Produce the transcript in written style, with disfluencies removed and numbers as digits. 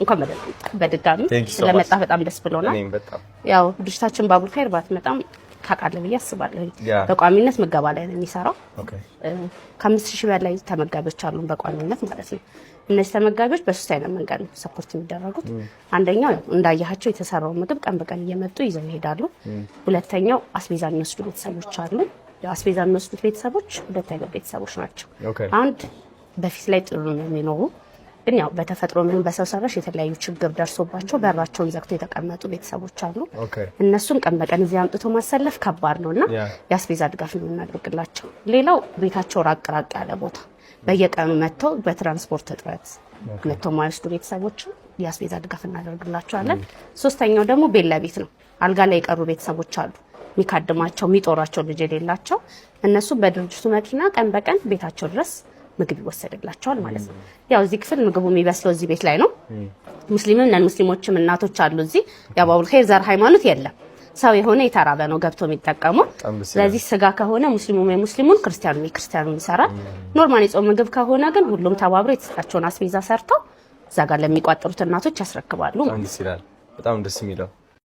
እንኳን በድጋሚ ስለመጣ በጣም ደስ ብሎናል። ያው ድርጅታችን ባቡል ኸይር ባትመጣም ታውቃለህ ብዬ አስባለሁ። በቋሚነት ምገባ ላይ ነው የሚሰራው። ከ5000 በላይ ተመጋቢዎች አሉን በቋሚነት ማለት ነው። እነዚህ ተመጋቢዎች በሶስት አይነት መንገድ ነው ሰፖርት የሚደረጉት። አንደኛው እንዳያቸው የተሰራው ምግብ ቀን በቀን እየመጡ ይዘው ይሄዳሉ። ሁለተኛው አስቤዛ የሚወስዱ ቤተሰቦች አሉ። አስቤዛ የሚወስዱት ቤተሰቦች ሁለት አይነት ቤተሰቦች ናቸው። አንድ በፊት ላይ ጥሩ ነው የሚኖሩ ግን ያው በተፈጥሮ ምን በሰው ሰራሽ የተለያዩ ችግር ደርሶባቸው በራቸውን ዘግተው የተቀመጡ ቤተሰቦች አሉ። እነሱን ቀን በቀን እዚህ አምጥቶ ማሰለፍ ከባድ ነውና የአስቤዛ ድጋፍ ነው እናደርግላቸው። ሌላው ቤታቸው ራቅ ያለ ቦታ በየቀኑ መጥተው በትራንስፖርት እጥረት መጥተው ማይወስዱ ቤተሰቦች የአስቤዛ ድጋፍ እናደርግላቸዋለን። ሶስተኛው ደግሞ ቤት ለቤት ነው። አልጋ ላይ የቀሩ ቤተሰቦች አሉ የሚካድማቸው የሚጦራቸው ልጅ የሌላቸው እነሱ በድርጅቱ መኪና ቀን በቀን ቤታቸው ድረስ ምግብ ይወሰድላቸዋል ማለት ነው። ያው እዚህ ክፍል ምግቡ የሚበስለው እዚህ ቤት ላይ ነው። ሙስሊምም ነን ሙስሊሞችም እናቶች አሉ እዚህ። ያው ባቡል ኸይር ዘር ሃይማኖት የለም። ሰው የሆነ የተራበ ነው ገብቶ የሚጠቀመው። ስለዚህ ስጋ ከሆነ ሙስሊሙን ክርስቲያኑን ይሰራል። ኖርማል የጾም ምግብ ከሆነ ግን ሁሉም ተባብሮ የተሰጣቸውን አስቤዛ ሰርተው እዛ ጋር ለሚቋጠሩት እናቶች ያስረክባሉ። በጣም ደስ የሚለው